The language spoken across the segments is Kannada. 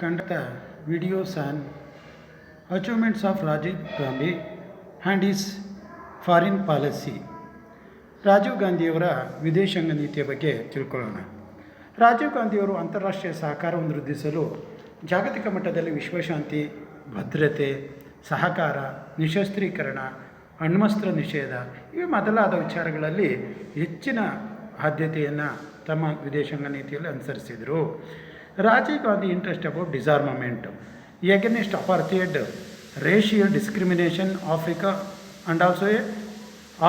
conduct the videos and achievements of Rajiv Gandhi and his foreign policy. Rajiv ಗಾಂಧಿಯವರ ವಿದೇಶಾಂಗ ನೀತಿಯ ಬಗ್ಗೆ ತಿಳ್ಕೊಳ್ಳೋಣ. ರಾಜೀವ್ ಗಾಂಧಿಯವರು ಅಂತಾರಾಷ್ಟ್ರೀಯ ಸಹಕಾರವನ್ನು ವೃದ್ಧಿಸಲು ಜಾಗತಿಕ ಮಟ್ಟದಲ್ಲಿ ವಿಶ್ವಶಾಂತಿ, ಭದ್ರತೆ, ಸಹಕಾರ, ನಿಶಸ್ತ್ರೀಕರಣ, ಅಣ್ವಸ್ತ್ರ ನಿಷೇಧ ಇವು ಮೊದಲಾದ ವಿಚಾರಗಳಲ್ಲಿ ಹೆಚ್ಚಿನ ಆದ್ಯತೆಯನ್ನು ತಮ್ಮ ವಿದೇಶಾಂಗ ನೀತಿಯಲ್ಲಿ ಅನುಸರಿಸಿದರು. Rajiv Gandhi interest about disarmament, against apartheid, racial discrimination, Africa and also a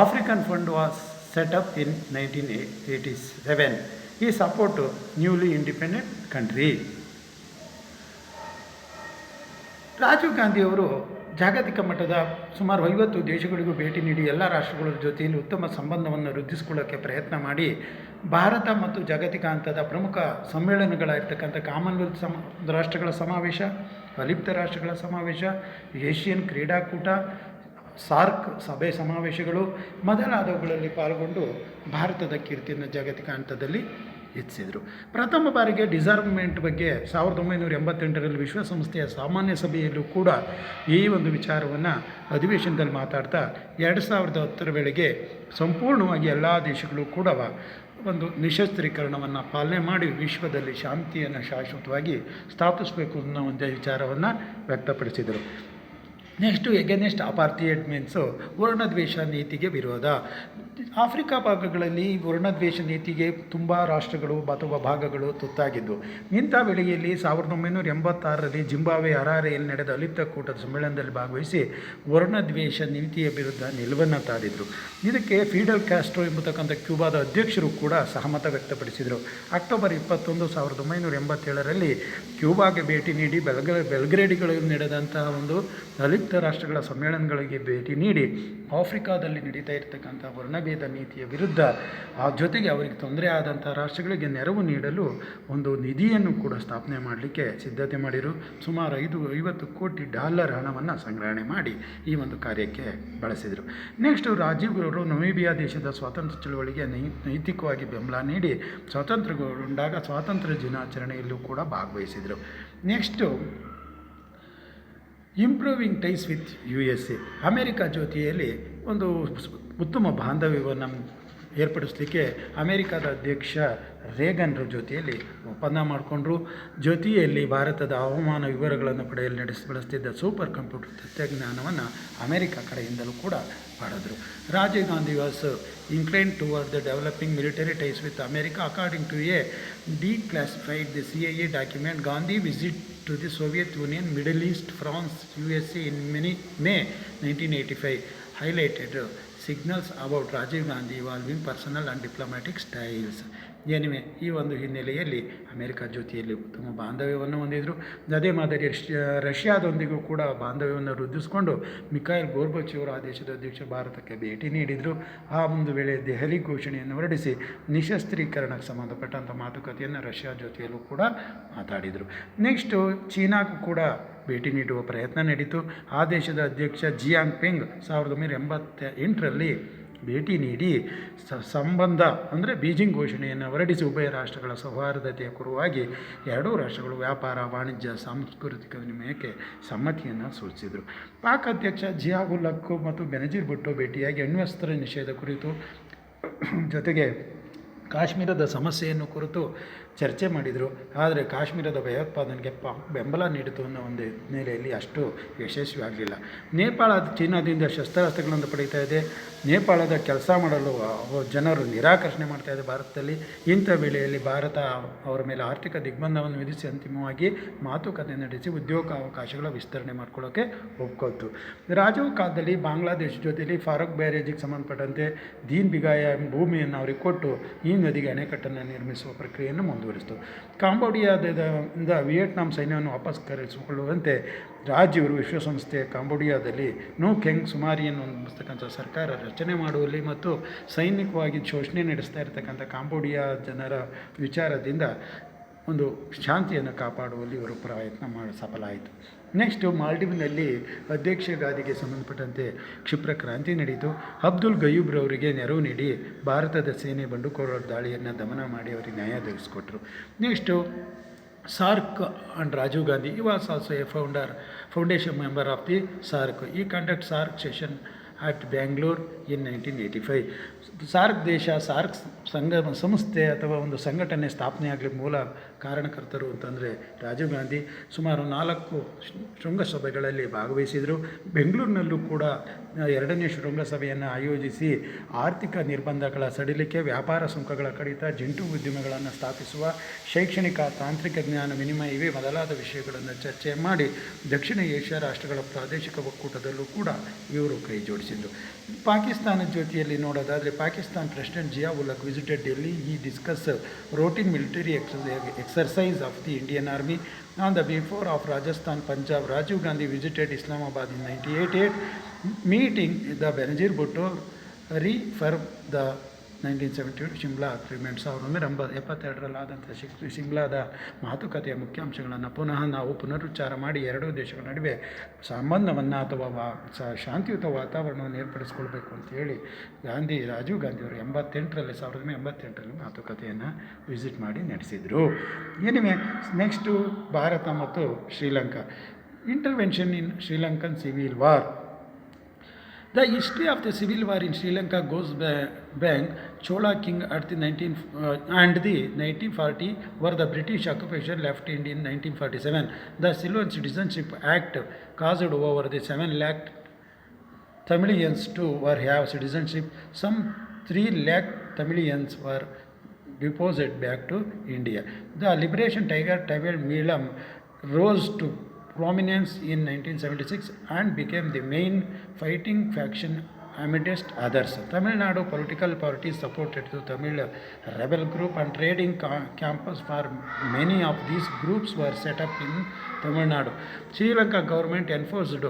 African fund was set up in 1987. He support newly independent country. Rajiv ಗಾಂಧಿಯವರು ಜಾಗತಿಕ ಮಟ್ಟದ ಸುಮಾರು 50 ದೇಶಗಳಿಗೂ ಭೇಟಿ ನೀಡಿ ಎಲ್ಲ ರಾಷ್ಟ್ರಗಳ ಜೊತೆಯಲ್ಲಿ ಉತ್ತಮ ಸಂಬಂಧವನ್ನು ವೃದ್ಧಿಸಿಕೊಳ್ಳೋಕ್ಕೆ ಪ್ರಯತ್ನ ಮಾಡಿ ಭಾರತ ಮತ್ತು ಜಾಗತಿಕ ಹಂತದ ಪ್ರಮುಖ ಸಮ್ಮೇಳನಗಳಾಗಿರ್ತಕ್ಕಂಥ ಕಾಮನ್ವೆಲ್ತ್ ರಾಷ್ಟ್ರಗಳ ಸಮಾವೇಶ, ಅಲಿಪ್ತ ರಾಷ್ಟ್ರಗಳ ಸಮಾವೇಶ, ಏಷ್ಯನ್ ಕ್ರೀಡಾಕೂಟ, ಸಾರ್ಕ್ ಸಭೆ ಸಮಾವೇಶಗಳು ಮೊದಲಾದವುಗಳಲ್ಲಿ ಪಾಲ್ಗೊಂಡು ಭಾರತದ ಕೀರ್ತಿಯನ್ನು ಜಾಗತಿಕ ಹಂತದಲ್ಲಿ ಹೆಚ್ಚಿಸಿದರು. ಪ್ರಥಮ ಬಾರಿಗೆ ಡಿಸಾರ್ಮಮೆಂಟ್ ಬಗ್ಗೆ 1988ರಲ್ಲಿ ವಿಶ್ವಸಂಸ್ಥೆಯ ಸಾಮಾನ್ಯ ಸಭೆಯಲ್ಲೂ ಕೂಡ ಈ ಒಂದು ವಿಚಾರವನ್ನು ಅಧಿವೇಶನದಲ್ಲಿ ಮಾತಾಡ್ತಾ 2010ರ ವೇಳೆಗೆ ಸಂಪೂರ್ಣವಾಗಿ ಎಲ್ಲ ದೇಶಗಳು ಕೂಡ ಒಂದು ನಿಶಸ್ತ್ರೀಕರಣವನ್ನು ಪಾಲನೆ ಮಾಡಿ ವಿಶ್ವದಲ್ಲಿ ಶಾಂತಿಯನ್ನು ಶಾಶ್ವತವಾಗಿ ಸ್ಥಾಪಿಸಬೇಕು ಅನ್ನೋ ಒಂದು ವಿಚಾರವನ್ನು ವ್ಯಕ್ತಪಡಿಸಿದರು. ನೆಕ್ಸ್ಟು ಎಗೇನೆಸ್ಟ್ ಅಪಾರ್ಥೈಡ್ ಮೀನ್ಸು ವರ್ಣದ್ವೇಷ ನೀತಿಗೆ ವಿರೋಧ. ಆಫ್ರಿಕಾ ಭಾಗಗಳಲ್ಲಿ ವರ್ಣದ್ವೇಷ ನೀತಿಗೆ ತುಂಬ ರಾಷ್ಟ್ರಗಳು ಅಥವಾ ಭಾಗಗಳು ತುತ್ತಾಗಿದ್ದು. ಇಂಥ ವೇಳೆಯಲ್ಲಿ 1986ರಲ್ಲಿ ಜಿಂಬಾಬ್ವೆ ಹರಾರೆಯಲ್ಲಿ ನಡೆದ ಅಲಿಪ್ತ ಕೂಟದ ಸಮ್ಮೇಳನದಲ್ಲಿ ಭಾಗವಹಿಸಿ ವರ್ಣದ್ವೇಷ ನೀತಿಯ ವಿರುದ್ಧ ನಿಲುವನ್ನು ತಾಳಿದರು. ಇದಕ್ಕೆ ಫಿಡೆಲ್ ಕ್ಯಾಸ್ಟ್ರೋ ಎಂಬತಕ್ಕಂಥ ಕ್ಯೂಬಾದ ಅಧ್ಯಕ್ಷರು ಕೂಡ ಸಹಮತ ವ್ಯಕ್ತಪಡಿಸಿದರು. ಅಕ್ಟೋಬರ್ 21, 1987ರಲ್ಲಿ ಕ್ಯೂಬಾಗೆ ಭೇಟಿ ನೀಡಿ ಬೆಲ್ಗ್ರೇಡ್ಗಳಲ್ಲಿ ನಡೆದಂತಹ ಒಂದು ಅಲಿಪ್ತ ರಾಷ್ಟ್ರಗಳ ಸಮ್ಮೇಳನಗಳಿಗೆ ಭೇಟಿ ನೀಡಿ ಆಫ್ರಿಕಾದಲ್ಲಿ ನಡೀತಾ ಇರತಕ್ಕಂಥ ವರ್ಣಭೇದ ನೀತಿಯ ವಿರುದ್ಧ ಜೊತೆಗೆ ಅವರಿಗೆ ತೊಂದರೆ ಆದಂಥ ರಾಷ್ಟ್ರಗಳಿಗೆ ನೆರವು ನೀಡಲು ಒಂದು ನಿಧಿಯನ್ನು ಕೂಡ ಸ್ಥಾಪನೆ ಮಾಡಲಿಕ್ಕೆ ಸಿದ್ಧತೆ ಮಾಡಿದರು. ಸುಮಾರು $50 ಕೋಟಿ ಹಣವನ್ನು ಸಂಗ್ರಹಣೆ ಮಾಡಿ ಈ ಒಂದು ಕಾರ್ಯಕ್ಕೆ ಬಳಸಿದರು. ನೆಕ್ಸ್ಟು ರಾಜೀವ್ ಅವರು ನಮೀಬಿಯಾ ದೇಶದ ಸ್ವಾತಂತ್ರ್ಯ ಚಳವಳಿಗೆ ನೈತಿಕವಾಗಿ ಬೆಂಬಲ ನೀಡಿ ಸ್ವಾತಂತ್ರ್ಯಗೊಂಡಾಗ ಸ್ವಾತಂತ್ರ್ಯ ದಿನಾಚರಣೆಯಲ್ಲೂ ಕೂಡ ಭಾಗವಹಿಸಿದರು. Next improving ties with USA, America ಜೊತೆಯಲ್ಲಿ ಒಂದು ಉತ್ತಮ ಬಾಂಧವ್ಯವನ್ನು ಏರ್ಪಡಿಸಲಿಕ್ಕೆ ಅಮೇರಿಕಾದ ಅಧ್ಯಕ್ಷ ರೇಗನ್ರ ಜೊತೆಯಲ್ಲಿ ಒಪ್ಪಂದ ಮಾಡಿಕೊಂಡ್ರು. ಜೊತೆಯಲ್ಲಿ ಭಾರತದ ಹವಾಮಾನ ವಿವರಗಳನ್ನು ಪಡೆಯಲು ಬಳಸ್ತಿದ್ದ ಸೂಪರ್ ಕಂಪ್ಯೂಟರ್ ತಂತ್ರಜ್ಞಾನವನ್ನು ಅಮೇರಿಕಾ ಕಡೆಯಿಂದಲೂ ಕೂಡ ಪಡೆದರು. Rajiv Gandhi was inclined toward the developing military ties with America. According to a declassified the CIA document, Gandhi visit to the Soviet Union, Middle East, France, USA in May 1985 highlighted signals about Rajiv Gandhi evolving personal and diplomatic styles. ಏನಿವೆ ಈ ಒಂದು ಹಿನ್ನೆಲೆಯಲ್ಲಿ ಅಮೇರಿಕಾ ಜೊತೆಯಲ್ಲಿ ಉತ್ತಮ ಬಾಂಧವ್ಯವನ್ನು ಹೊಂದಿದರು. ಅದೇ ಮಾದರಿ ರಷ್ಯಾದೊಂದಿಗೂ ಕೂಡ ಬಾಂಧವ್ಯವನ್ನು ವೃದ್ಧಿಸಿಕೊಂಡು ಮಿಖಾಯಿಲ್ ಗೋರ್ಬಚೇವ್ ಆ ದೇಶದ ಅಧ್ಯಕ್ಷ ಭಾರತಕ್ಕೆ ಭೇಟಿ ನೀಡಿದರು. ಆ ಒಂದು ವೇಳೆ ದೆಹಲಿ ಘೋಷಣೆಯನ್ನು ಹೊರಡಿಸಿ ನಿಶಸ್ತ್ರೀಕರಣಕ್ಕೆ ಸಂಬಂಧಪಟ್ಟಂಥ ಮಾತುಕತೆಯನ್ನು ರಷ್ಯಾ ಜೊತೆಯಲ್ಲೂ ಕೂಡ ಮಾತಾಡಿದರು. ನೆಕ್ಸ್ಟು ಚೀನಾಗೂ ಕೂಡ ಭೇಟಿ ನೀಡುವ ಪ್ರಯತ್ನ ನಡೀತು. ಆ ದೇಶದ ಅಧ್ಯಕ್ಷ ಜಿಯಾಂಗ್ ಪಿಂಗ್ 1988ರಲ್ಲಿ ಭೇಟಿ ನೀಡಿ ಸಂಬಂಧ ಅಂದರೆ ಬೀಜಿಂಗ್ ಘೋಷಣೆಯನ್ನು ಹೊರಡಿಸಿ ಉಭಯ ರಾಷ್ಟ್ರಗಳ ಸೌಹಾರ್ದತೆಯ ಕುರಿತಾಗಿ ಎರಡೂ ರಾಷ್ಟ್ರಗಳು ವ್ಯಾಪಾರ, ವಾಣಿಜ್ಯ, ಸಾಂಸ್ಕೃತಿಕ ವಿನಿಮಯಕ್ಕೆ ಸಮ್ಮತಿಯನ್ನು ಸೂಚಿಸಿದರು. ಪಾಕ್ ಅಧ್ಯಕ್ಷ ಜಿಯಾವುಲ್ ಹಕ್ ಮತ್ತು ಬೆನಜೀರ್ ಭುಟ್ಟೋ ಭೇಟಿಯಾಗಿ ಅಣ್ವಸ್ತ್ರ ನಿಷೇಧ ಕುರಿತು ಜೊತೆಗೆ ಕಾಶ್ಮೀರದ ಸಮಸ್ಯೆಯನ್ನು ಕುರಿತು ಚರ್ಚೆ ಮಾಡಿದರು. ಆದರೆ ಕಾಶ್ಮೀರದ ಭಯೋತ್ಪಾದನೆಗೆ ಬೆಂಬಲ ನೀಡಿತು ಅನ್ನೋ ಒಂದು ಹಿನ್ನೆಲೆಯಲ್ಲಿ ಅಷ್ಟು ಯಶಸ್ವಿಯಾಗಲಿಲ್ಲ. ನೇಪಾಳ ಚೀನಾದಿಂದ ಶಸ್ತ್ರಾಸ್ತ್ರಗಳನ್ನು ಪಡೀತಾ ಇದೆ. ನೇಪಾಳದ ಕೆಲಸ ಮಾಡಲು ಜನರು ನಿರಾಕರ್ಷಣೆ ಮಾಡ್ತಾಯಿದೆ ಭಾರತದಲ್ಲಿ. ಇಂಥ ವೇಳೆಯಲ್ಲಿ ಭಾರತ ಅವರ ಮೇಲೆ ಆರ್ಥಿಕ ದಿಗ್ಬಂಧವನ್ನು ವಿಧಿಸಿ ಅಂತಿಮವಾಗಿ ಮಾತುಕತೆ ನಡೆಸಿ ಉದ್ಯೋಗಾವಕಾಶಗಳ ವಿಸ್ತರಣೆ ಮಾಡ್ಕೊಳ್ಳೋಕ್ಕೆ ಒಪ್ಕೊಳ್ತು. ರಾಜೀವ್ ಕಾಲದಲ್ಲಿ ಬಾಂಗ್ಲಾದೇಶ ಜೊತೆಯಲ್ಲಿ ಫಾರೂಕ್ ಬ್ಯಾರೇಜಿಗೆ ಸಂಬಂಧಪಟ್ಟಂತೆ ದೀನ್ ಬಿಗಾಯ ಭೂಮಿಯನ್ನು ಅವರಿಗೆ ಕೊಟ್ಟು ಈ ನದಿಗೆ ಅಣೆಕಟ್ಟನ್ನು ನಿರ್ಮಿಸುವ ಪ್ರಕ್ರಿಯೆಯನ್ನು ಮುಂದುವರಿಸಿತು. ಕಾಂಬೋಡಿಯಾದಿಂದ ವಿಯೆಟ್ನಾಂ ಸೈನ್ಯವನ್ನು ವಾಪಸ್ ಕರೆಸಿಕೊಳ್ಳುವಂತೆ ರಾಜೀವರು ವಿಶ್ವಸಂಸ್ಥೆ ಕಾಂಬೋಡಿಯಾದಲ್ಲಿ ನೋ ಕೆಂಗ್ ಸುಮಾರಿಯನ್ನು ಹೊಂದಿಸ್ತಕ್ಕಂಥ ಸರ್ಕಾರ ರಚನೆ ಮಾಡುವಲ್ಲಿ ಮತ್ತು ಸೈನಿಕವಾಗಿ ಶೋಷಣೆ ನಡೆಸ್ತಾ ಇರತಕ್ಕಂಥ ಕಾಂಬೋಡಿಯಾ ಜನರ ವಿಚಾರದಿಂದ ಒಂದು ಶಾಂತಿಯನ್ನು ಕಾಪಾಡುವಲ್ಲಿ ಇವರು ಪ್ರಯತ್ನ ಸಫಲ ಆಯಿತು. ನೆಕ್ಸ್ಟು ಮಾಲ್ಡೀವ್ನಲ್ಲಿ ಅಧ್ಯಕ್ಷ ಗಾದಿಗೆ ಸಂಬಂಧಪಟ್ಟಂತೆ ಕ್ಷಿಪ್ರ ಕ್ರಾಂತಿ ನಡೆಯಿತು. ಅಬ್ದುಲ್ ಗಯೂಬ್ರವರಿಗೆ ನೆರವು ನೀಡಿ ಭಾರತದ ಸೇನೆ ಬಂಡುಕೋರರ ದಾಳಿಯನ್ನು ದಮನ ಮಾಡಿ ಅವರಿಗೆ ನ್ಯಾಯ ಒದಗಿಸಿಕೊಟ್ರು. Next SAARC and Rajiv Gandhi. He was also a foundation member of the SAARC. He conducted SAARC session at Bangalore in 1985. SAARC ದೇಶ, ಸಾರ್ಕ್ ಸಂಸ್ಥೆ ಅಥವಾ ಒಂದು ಸಂಘಟನೆ ಸ್ಥಾಪನೆಯಾಗಲಿ ಮೂಲ ಕಾರಣಕರ್ತರು ಅಂತಂದರೆ ರಾಜೀವ್ ಗಾಂಧಿ. ಸುಮಾರು 4 ಶೃಂಗಸಭೆಗಳಲ್ಲಿ ಭಾಗವಹಿಸಿದರು. ಬೆಂಗಳೂರಿನಲ್ಲೂ ಕೂಡ 2ನೇ ಶೃಂಗಸಭೆಯನ್ನು ಆಯೋಜಿಸಿ ಆರ್ಥಿಕ ನಿರ್ಬಂಧಗಳ ಸಡಿಲಿಕೆ, ವ್ಯಾಪಾರ ಸುಂಕಗಳ ಕಡಿತ, ಜಂಟು ಉದ್ಯಮಗಳನ್ನು ಸ್ಥಾಪಿಸುವ, ಶೈಕ್ಷಣಿಕ ತಾಂತ್ರಿಕ ಜ್ಞಾನ ವಿನಿಮಯ ಇವೇ ಮೊದಲಾದ ವಿಷಯಗಳನ್ನು ಚರ್ಚೆ ಮಾಡಿ ದಕ್ಷಿಣ ಏಷ್ಯಾ ರಾಷ್ಟ್ರಗಳ ಪ್ರಾದೇಶಿಕ ಒಕ್ಕೂಟದಲ್ಲೂ ಕೂಡ ಇವರು ಕೈ ಜೋಡಿಸಿದರು. ಪಾಕಿಸ್ತಾನದ ಜೊತೆಯಲ್ಲಿ ನೋಡೋದಾದರೆ ಪಾಕಿಸ್ತಾನ್ ಪ್ರೆಸಿಡೆಂಟ್ ಜಿಯಾವುಲ್ ಹಕ್ ವಿಸಿಟೆಡ್ ಡೆಲ್ಲಿ. ಈ discuss routine military exercise of the Indian Army. On the before of Rajasthan, Punjab, Rajiv Gandhi visited Islamabad in 1988, meeting the Benazir Bhutto reaffirmed the 1972 Shimla agreement. 1972ರಲ್ಲಾದಂಥ ಶಿಮ್ಲಾದ ಮಾತುಕತೆಯ ಮುಖ್ಯಾಂಶಗಳನ್ನು ಪುನಃ ನಾವು ಪುನರುಚ್ಚಾರ ಮಾಡಿ ಎರಡೂ ದೇಶಗಳ ನಡುವೆ ಸಂಬಂಧವನ್ನು ಅಥವಾ ಶಾಂತಿಯುತ ವಾತಾವರಣವನ್ನು ಏರ್ಪಡಿಸ್ಕೊಳ್ಬೇಕು ಅಂತೇಳಿ ರಾಜೀವ್ ಗಾಂಧಿಯವರು 1988ರಲ್ಲಿ ಮಾತುಕತೆಯನ್ನು ವಿಸಿಟ್ ಮಾಡಿ ನಡೆಸಿದರು. ಏನಿವೆ ನೆಕ್ಸ್ಟು ಭಾರತ ಮತ್ತು Sri Lanka. Intervention in Sri Lankan civil war. The history of the civil war in Sri Lanka goes back. Chola king at the 1940 were the British occupation left in 1947. The Ceylon Citizenship Act caused over the 7 lakh Tamilians to have citizenship. Some 3 lakh Tamilians were deported back to India. The Liberation Tiger Tamil Meelam rose to prominence in 1976 and became the main fighting faction amidst others. Tamil Nadu political parties supported the Tamil rebel group and trading campus for many of these groups were set up in Tamil Nadu. Sri Lanka government enforced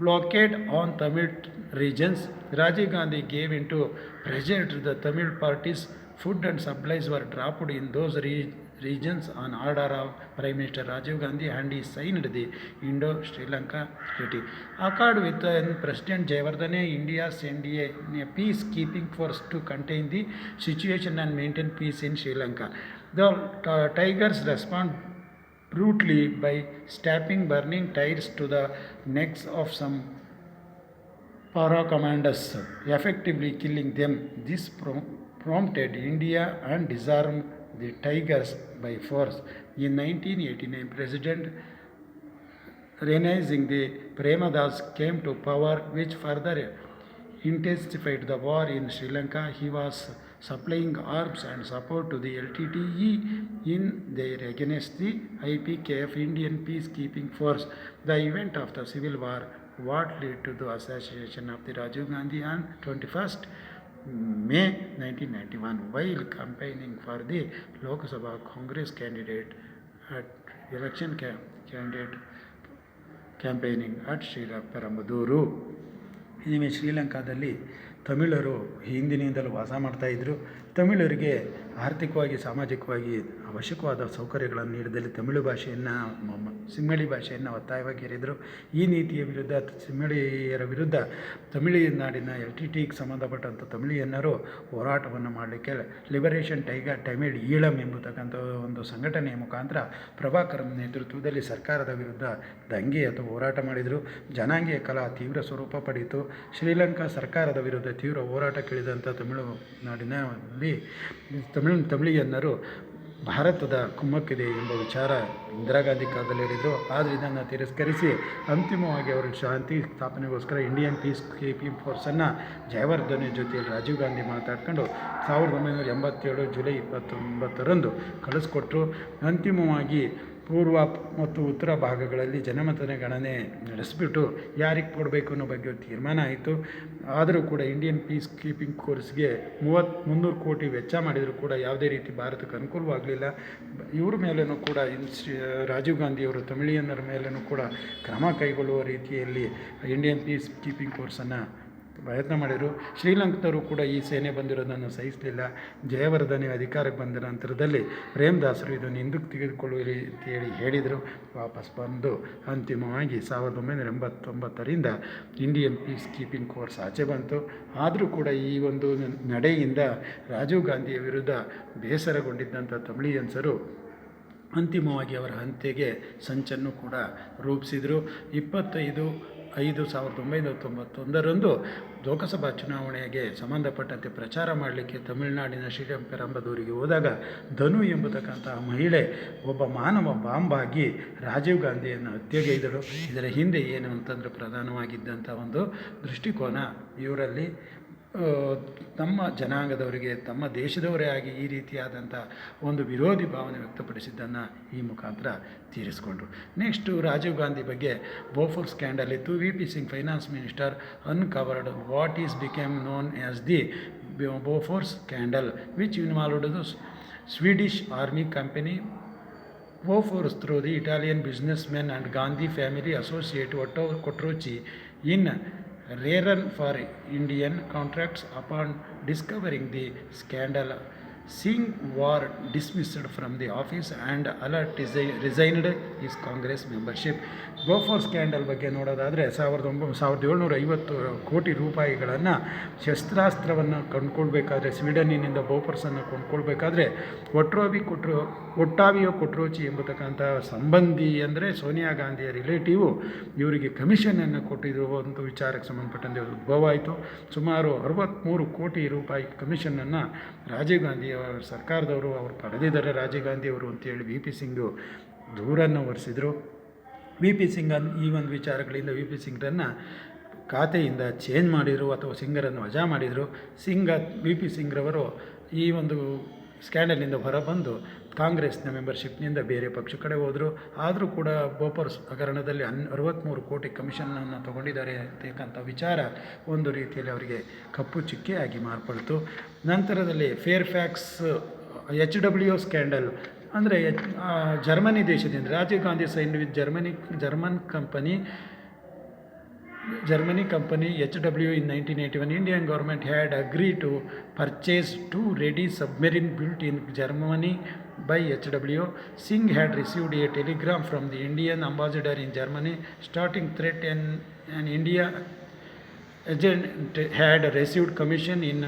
blockade on Tamil regions. Rajiv Gandhi gave into pressure to the Tamil parties. Food and supplies were dropped in those regions on order of Prime Minister Rajiv Gandhi, and he signed the Indo-Sri Lanka Treaty. Accord with President Jayawardene, India sent a peacekeeping force to contain the situation and maintain peace in Sri Lanka. The Tigers respond brutally by stabbing burning tires to the necks of some para commanders, effectively killing them. This prompted India and disarmed the Tigers by force. In 1989, President Ranjit Premadas came to power, which further intensified the war in Sri Lanka. He was supplying arms and support to the LTTE in their against the IPKF, Indian Peacekeeping Force. The event of the civil war, what led to the assassination of the Rajiv Gandhi on 21st May 1991, while campaigning for the Lok Sabha Congress candidate at election candidate campaigning at Sriperambuduru. ಇನಿಮೆ ಶ್ರೀಲಂಕಾದಲ್ಲಿ ತಮಿಳರು ಹಿಂದಿನಿಂದಲೂ ವಾಸ ಮಾಡ್ತಾಯಿದ್ರು. ತಮಿಳರಿಗೆ ಆರ್ಥಿಕವಾಗಿ ಸಾಮಾಜಿಕವಾಗಿ ಅವಶ್ಯಕವಾದ ಸೌಕರ್ಯಗಳನ್ನು ನೀಡಿದಲ್ಲಿ ತಮಿಳು ಭಾಷೆಯನ್ನು ಸಿಂಹಳಿ ಭಾಷೆಯನ್ನು ಒತ್ತಾಯವಾಗಿ ಹೇರಿದರು. ಈ ನೀತಿಯ ವಿರುದ್ಧ ಸಿಂಹಳಿಯರ ವಿರುದ್ಧ ತಮಿಳುನಾಡಿನ LTTEಗೆ ಸಂಬಂಧಪಟ್ಟಂಥ ತಮಿಳಿಯನ್ನರು ಹೋರಾಟವನ್ನು ಮಾಡಲಿಕ್ಕೆ ಲಿಬರೇಷನ್ ಟೈಗರ್ ತಮಿಳ್ ಈಳಂ ಎಂಬತಕ್ಕಂಥ ಒಂದು ಸಂಘಟನೆಯ ಮುಖಾಂತರ ಪ್ರಭಾಕರನ್ ನೇತೃತ್ವದಲ್ಲಿ ಸರ್ಕಾರದ ವಿರುದ್ಧ ದಂಗೆ ಅಥವಾ ಹೋರಾಟ ಮಾಡಿದರು. ಜನಾಂಗೀಯ ಕಲಾ ತೀವ್ರ ಸ್ವರೂಪ ಪಡೆಯಿತು. ಶ್ರೀಲಂಕಾ ಸರ್ಕಾರದ ವಿರುದ್ಧ ತೀವ್ರ ಹೋರಾಟಕ್ಕಿಳಿದಂಥ ತಮಿಳುನಾಡಿನಲ್ಲಿ ತಮಿಳಿಯನ್ನರು ಭಾರತದ ಕುಮ್ಮಕ್ಕಿದೆ ಎಂಬ ವಿಚಾರ ಇಂದಿರಾ ಗಾಂಧಿ ಕಾಲದಲ್ಲಿ ಹೇಳಿದರು. ಆದರೆ ಇದನ್ನು ತಿರಸ್ಕರಿಸಿ ಅಂತಿಮವಾಗಿ ಅವರು ಶಾಂತಿ ಸ್ಥಾಪನೆಗೋಸ್ಕರ ಇಂಡಿಯನ್ ಪೀಸ್ ಕೀಪಿಂಗ್ ಫೋರ್ಸನ್ನು ಜಯವರ್ಧನೆ ಜೊತೆಯಲ್ಲಿ ರಾಜೀವ್ ಗಾಂಧಿ ಮಾತಾಡ್ಕೊಂಡು 1987 ಜುಲೈ 29ರಂದು ಕಳಿಸ್ಕೊಟ್ರು. ಅಂತಿಮವಾಗಿ ಪೂರ್ವ ಮತ್ತು ಉತ್ತರ ಭಾಗಗಳಲ್ಲಿ ಜನಮತದ ಗಣನೆ ನಡೆಸಿಬಿಟ್ಟು ಯಾರಿಗೆ ಕೊಡಬೇಕು ಅನ್ನೋ ಬಗ್ಗೆ ತೀರ್ಮಾನ ಆಯಿತು. ಆದರೂ ಕೂಡ ಇಂಡಿಯನ್ ಪೀಸ್ ಕೀಪಿಂಗ್ ಕೋರ್ಸ್ಗೆ 300 ಕೋಟಿ ವೆಚ್ಚ ಮಾಡಿದರೂ ಕೂಡ ಯಾವುದೇ ರೀತಿ ಭಾರತಕ್ಕೆ ಅನುಕೂಲವಾಗಲಿಲ್ಲ. ಇವ್ರ ಮೇಲೂ ಕೂಡ ರಾಜೀವ್ ಗಾಂಧಿಯವರು ತಮಿಳಿಯನ್ನರ ಮೇಲೂ ಕೂಡ ಕ್ರಮ ಕೈಗೊಳ್ಳುವ ರೀತಿಯಲ್ಲಿ ಇಂಡಿಯನ್ ಪೀಸ್ ಕೀಪಿಂಗ್ ಕೋರ್ಸನ್ನು ಪ್ರಯತ್ನ ಮಾಡಿದರು. ಶ್ರೀಲಂಕದವರು ಕೂಡ ಈ ಸೇನೆ ಬಂದಿರೋದನ್ನು ಸಹಿಸಲಿಲ್ಲ. ಜಯವರ್ಧನೆ ಅಧಿಕಾರಕ್ಕೆ ಬಂದ ನಂತರದಲ್ಲಿ ಪ್ರೇಮದಾಸರು ಇದನ್ನು ಹಿಂದಕ್ಕೆ ತೆಗೆದುಕೊಳ್ಳುವಿರಿ ಅಂತೇಳಿ ಹೇಳಿದರು. ವಾಪಸ್ ಬಂದು ಅಂತಿಮವಾಗಿ 1989ರಿಂದ ಇಂಡಿಯನ್ ಪೀಸ್ ಕೀಪಿಂಗ್ ಕೋರ್ಸ್ ಆಚೆ ಬಂತು. ಆದರೂ ಕೂಡ ಈ ಒಂದು ನಡೆಯಿಂದ ರಾಜೀವ್ ಗಾಂಧಿಯ ವಿರುದ್ಧ ಬೇಸರಗೊಂಡಿದ್ದಂಥ ತಮಿಳಿಯನ್ಸರು ಅಂತಿಮವಾಗಿ ಅವರ ಹತ್ಯೆಗೆ ಸಂಚನ್ನು ಕೂಡ ರೂಪಿಸಿದರು. 25/5/1991 ಲೋಕಸಭಾ ಚುನಾವಣೆಗೆ ಸಂಬಂಧಪಟ್ಟಂತೆ ಪ್ರಚಾರ ಮಾಡಲಿಕ್ಕೆ ತಮಿಳುನಾಡಿನ ಶ್ರೀರಂಗಪೆರಂಬದೂರಿಗೆ ಹೋದಾಗ ಧನು ಎಂಬತಕ್ಕಂತಹ ಮಹಿಳೆ ಒಬ್ಬ ಮಾನವ ಬಾಂಬಾಗಿ ರಾಜೀವ್ ಗಾಂಧಿಯನ್ನು ಹತ್ಯೆಗೈದಳು. ಇದರ ಹಿಂದೆ ಏನು ಅಂತಂದರೆ ಪ್ರಧಾನವಾಗಿದ್ದಂಥ ಒಂದು ದೃಷ್ಟಿಕೋನ ಇವರಲ್ಲಿ ತಮ್ಮ ಜನಾಂಗದವರಿಗೆ ತಮ್ಮ ದೇಶದವರೇ ಆಗಿ ಈ ರೀತಿಯಾದಂಥ ಒಂದು ವಿರೋಧಿ ಭಾವನೆ ವ್ಯಕ್ತಪಡಿಸಿದ್ದನ್ನು ಈ ಮುಖಾಂತರ ತೀರಿಸಿಕೊಂಡ್ರು. ನೆಕ್ಸ್ಟು ರಾಜೀವ್ ಗಾಂಧಿ ಬಗ್ಗೆ ಬೋಫೋರ್ ಸ್ಕ್ಯಾಂಡಲ್ ಇತ್ತು. V P Singh finance minister uncovered what is became known as the Bofors scandal which involved the Swedish army company Bofors through the Italian businessmen and Gandhi family associate Otto Quattrocchi in rare for Indian contracts. Upon discovering the scandal, Singh was dismissed from the office and resigned his Congress membership. Bofors scandal ಬಗ್ಗೆ ನೋಡೋದಾದರೆ 1750 ಕೋಟಿ ರೂಪಾಯಿಗಳನ್ನು ಶಸ್ತ್ರಾಸ್ತ್ರವನ್ನು ಕೊಂಡ್ಕೊಳ್ಬೇಕಾದ್ರೆ ಸ್ವೀಡನ್ನಿನಿಂದ ಬೋಫೋರ್ಸನ್ನು ಕೊಂಡ್ಕೊಳ್ಬೇಕಾದ್ರೆ ಒಟ್ಟಾವಿಯೋ ಕೊಟ್ರೋಚಿ ಎಂಬತಕ್ಕಂಥ ಸಂಬಂಧಿ ಅಂದರೆ ಸೋನಿಯಾ ಗಾಂಧಿಯ ರಿಲೇಟಿವು ಇವರಿಗೆ ಕಮಿಷನನ್ನು ಕೊಟ್ಟಿರುವ ಒಂದು ವಿಚಾರಕ್ಕೆ ಸಂಬಂಧಪಟ್ಟಂತೆ ಉದ್ಭವ ಆಯಿತು. ಸುಮಾರು 63 ಕೋಟಿ ರೂಪಾಯಿ ಕಮಿಷನನ್ನು ರಾಜೀವ್ ಗಾಂಧಿಯ ಸರ್ಕಾರದವರು ಅವರು ಪಡೆದಿದ್ದಾರೆ ರಾಜೀವ್ ಗಾಂಧಿಯವರು ಅಂತೇಳಿ ವಿ ಪಿ ಸಿಂಗು ದೂರನ್ನು ಹೊರಿಸಿದರು. ವಿ ಪಿ ಸಿಂಗ್ ಈ ಒಂದು ವಿಚಾರಗಳಿಂದ ವಿ ಪಿ ಸಿಂಗ್ರನ್ನು ಖಾತೆಯಿಂದ ಚೇಂಜ್ ಮಾಡಿದರು ಅಥವಾ ಸಿಂಗರನ್ನು ವಜಾ ಮಾಡಿದರು. ವಿ ಪಿ ಸಿಂಗ್ರವರು ಈ ಒಂದು ಸ್ಕ್ಯಾಂಡಲಿಂದ ಹೊರಬಂದು ಕಾಂಗ್ರೆಸ್ನ ಮೆಂಬರ್ಶಿಪ್ನಿಂದ ಬೇರೆ ಪಕ್ಷ ಕಡೆ ಹೋದರು. ಆದರೂ ಕೂಡ ಬೋಫೋರ್ಸ್ ಹಗರಣದಲ್ಲಿ 63 ಕೋಟಿ ಕಮಿಷನನ್ನು ತಗೊಂಡಿದ್ದಾರೆ ಅಂತಕ್ಕಂಥ ವಿಚಾರ ಒಂದು ರೀತಿಯಲ್ಲಿ ಅವರಿಗೆ ಕಪ್ಪು ಚುಕ್ಕೆಯಾಗಿ ಮಾರ್ಪಡ್ತು. ನಂತರದಲ್ಲಿ ಫೇರ್ಫ್ಯಾಕ್ಸ್ HW ಸ್ಕ್ಯಾಂಡಲ್ ಅಂದರೆ ಜರ್ಮನಿ ದೇಶದಿಂದ Rajiv Gandhi signed with Germany company HW in 1981. Indian government had agreed to purchase 2 ready submarine built in Germany by HW. Singh had received a telegram from the Indian ambassador in Germany starting threat, and India agent had received commission in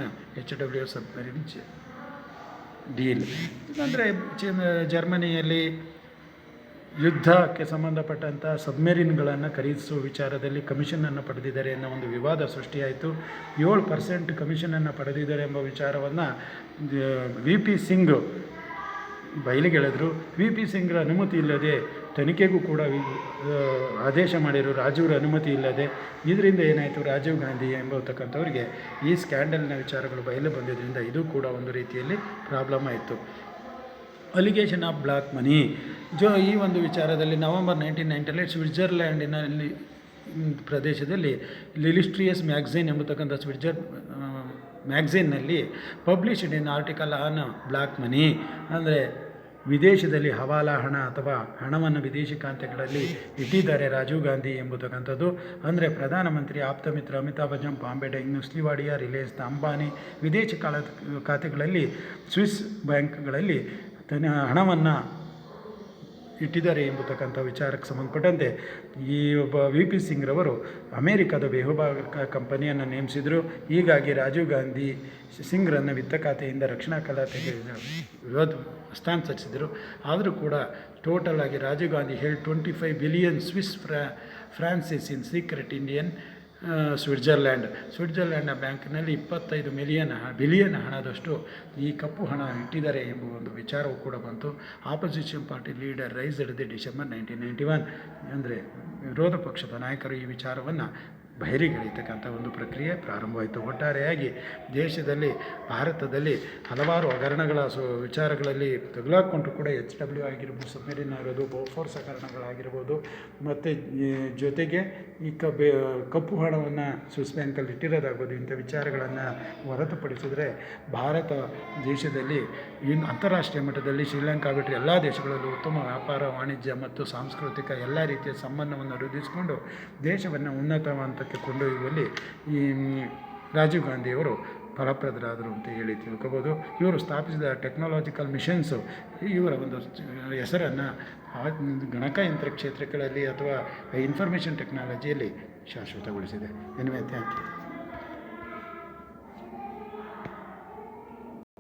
HW submarine deal. ಅಂದರೆ ಜರ್ಮನಿಯಲ್ಲಿ ಯುದ್ಧಕ್ಕೆ ಸಂಬಂಧಪಟ್ಟಂಥ ಸಬ್ಮೆರಿನ್ಗಳನ್ನು ಖರೀದಿಸುವ ವಿಚಾರದಲ್ಲಿ ಕಮಿಷನನ್ನು ಪಡೆದಿದ್ದಾರೆ ಅನ್ನೋ ಒಂದು ವಿವಾದ ಸೃಷ್ಟಿಯಾಯಿತು. 7% ಕಮಿಷನನ್ನು ಪಡೆದಿದ್ದಾರೆ ಎಂಬ ವಿಚಾರವನ್ನು ವಿ ಪಿ ಸಿಂಗ್ ಬಯಲಿಗೆಳೆದರು. ವಿ ಪಿ ಸಿಂಗ್ರ ಅನುಮತಿ ಇಲ್ಲದೆ ತನಿಖೆಗೂ ಕೂಡ ಆದೇಶ ಮಾಡಿದರು, ರಾಜೀವ್ರ ಅನುಮತಿ ಇಲ್ಲದೆ. ಇದರಿಂದ ಏನಾಯಿತು, ರಾಜೀವ್ ಗಾಂಧಿ ಎಂಬತಕ್ಕಂಥವ್ರಿಗೆ ಈ ಸ್ಕ್ಯಾಂಡಲ್ನ ವಿಚಾರಗಳು ಬಯಲು ಬಂದಿದ್ದರಿಂದ ಇದು ಕೂಡ ಒಂದು ರೀತಿಯಲ್ಲಿ ಪ್ರಾಬ್ಲಮ್ ಆಯಿತು. ಅಲಿಗೇಷನ್ ಆಫ್ ಬ್ಲ್ಯಾಕ್ ಮನಿ ಈ ಒಂದು ವಿಚಾರದಲ್ಲಿ ನವೆಂಬರ್ 1990 ಸ್ವಿಟ್ಜರ್ಲ್ಯಾಂಡಿನಲ್ಲಿ ಪ್ರದೇಶದಲ್ಲಿ ಲಿಲಿಸ್ಟ್ರಿಯಸ್ ಮ್ಯಾಗ್ಝಿನ್ ಎಂಬತಕ್ಕಂಥ ಮ್ಯಾಗ್ಝಿನ್ನಲ್ಲಿ published in article on black money ಅಂದರೆ ವಿದೇಶದಲ್ಲಿ ಹವಾಲಾ ಹಣ ಅಥವಾ ಹಣವನ್ನು ವಿದೇಶಿ ಖಾತೆಗಳಲ್ಲಿ ಇಟ್ಟಿದ್ದಾರೆ ರಾಜೀವ್ ಗಾಂಧಿ ಎಂಬತಕ್ಕಂಥದ್ದು. ಅಂದರೆ ಪ್ರಧಾನಮಂತ್ರಿ ಆಪ್ತ ಮಿತ್ರ ಅಮಿತಾಬ್ ಬಚ್ಚನ್, ಬಾಂಬೆ ಡೈಂಗ್, ನುಸ್ಲಿ ವಾಡಿಯಾ, ರಿಲಯನ್ಸ್, ಅಂಬಾನಿ ವಿದೇಶಿ ಖಾತೆಗಳಲ್ಲಿ ಸ್ವಿಸ್ ಬ್ಯಾಂಕ್ಗಳಲ್ಲಿ ಹಣವನ್ನು ಇಟ್ಟಿದ್ದಾರೆ ಎಂಬತಕ್ಕಂಥ ವಿಚಾರಕ್ಕೆ ಸಂಬಂಧಪಟ್ಟಂತೆ ಈ ಒಬ್ಬ ವಿ ಪಿ ಸಿಂಗ್ರವರು ಅಮೇರಿಕಾದ ಬೆಹುಬಾ ಕಂಪನಿಯನ್ನು ನೇಮಿಸಿದರು. ಹೀಗಾಗಿ ರಾಜೀವ್ ಗಾಂಧಿ ಸಿಂಗ್ರನ್ನು ವಿತ್ತ ಖಾತೆಯಿಂದ ರಕ್ಷಣಾ ಖಾತೆಗೆ ಹಸ್ತಾಂತರಿಸಿದರು. ಆದರೂ ಕೂಡ ಟೋಟಲ್ ಆಗಿ ರಾಜೀವ್ ಗಾಂಧಿ ಹೇಳಿ 25 ಬಿಲಿಯನ್ ಸ್ವಿಸ್ ಫ್ರಾನ್ಸಿಸ್ ಇನ್ ಸೀಕ್ರೆಟ್ ಇಂಡಿಯನ್ ಸ್ವಿಟ್ಜರ್ಲ್ಯಾಂಡ್ನ ಬ್ಯಾಂಕ್ನಲ್ಲಿ 25 ಬಿಲಿಯನ್ ಹಣದಷ್ಟು ಈ ಕಪ್ಪು ಹಣ ಇಟ್ಟಿದ್ದಾರೆ ಎಂಬ ಒಂದು ವಿಚಾರವೂ ಕೂಡ ಬಂತು. Opposition party leader raised the December 1991 ಅಂದರೆ ವಿರೋಧ ಪಕ್ಷದ ನಾಯಕರು ಈ ವಿಚಾರವನ್ನು ಬಹಿರಿಗೆಳೆಯತಕ್ಕಂಥ ಒಂದು ಪ್ರಕ್ರಿಯೆ ಪ್ರಾರಂಭವಾಯಿತು. ಒಟ್ಟಾರೆಯಾಗಿ ದೇಶದಲ್ಲಿ ಭಾರತದಲ್ಲಿ ಹಲವಾರು ಹಗರಣಗಳ ವಿಚಾರಗಳಲ್ಲಿ ತಗುಲಾಕೊಂಡ್ರು ಕೂಡ HW ಆಗಿರ್ಬೋದು, ಸಬ್ಮೆರಿನ್ ಆಗಿರೋದು, ಬೋಫೋರ್ಸ್ ಹಗರಣಗಳಾಗಿರ್ಬೋದು, ಮತ್ತು ಜೊತೆಗೆ ಈ ಕಪ್ಪು ಹಣವನ್ನು ಸ್ವಿಸ್ ಬ್ಯಾಂಕಲ್ಲಿ ಇಟ್ಟಿರೋದಾಗ್ಬೋದು, ಇಂಥ ವಿಚಾರಗಳನ್ನು ಹೊರತುಪಡಿಸಿದರೆ ಭಾರತ ದೇಶದಲ್ಲಿ ಅಂತಾರಾಷ್ಟ್ರೀಯ ಮಟ್ಟದಲ್ಲಿ ಶ್ರೀಲಂಕಾ ಬಿಟ್ಟರೆ ಎಲ್ಲ ದೇಶಗಳಲ್ಲೂ ಉತ್ತಮ ವ್ಯಾಪಾರ, ವಾಣಿಜ್ಯ ಮತ್ತು ಸಾಂಸ್ಕೃತಿಕ ಎಲ್ಲ ರೀತಿಯ ಸಂಬಂಧವನ್ನು ವೃದ್ಧಿಸಿಕೊಂಡು ದೇಶವನ್ನು ಉನ್ನತ ಹಂತಕ್ಕೆ ಕೊಂಡೊಯ್ಯುವಲ್ಲಿ ಈ ರಾಜೀವ್ ಗಾಂಧಿಯವರು ಫಲಪ್ರದರಾದರು ಅಂತ ಹೇಳಿ ತಿಳ್ಕೊಬೋದು. ಇವರು ಸ್ಥಾಪಿಸಿದ ಟೆಕ್ನಾಲಜಿಕಲ್ ಮಿಷನ್ಸು ಇವರ ಒಂದು ಹೆಸರನ್ನು ಗಣಕಯಂತ್ರ ಕ್ಷೇತ್ರಗಳಲ್ಲಿ ಅಥವಾ ಇನ್ಫಾರ್ಮೇಷನ್ ಟೆಕ್ನಾಲಜಿಯಲ್ಲಿ ಶಾಶ್ವತಗೊಳಿಸಿದೆ. Anyway, thank you.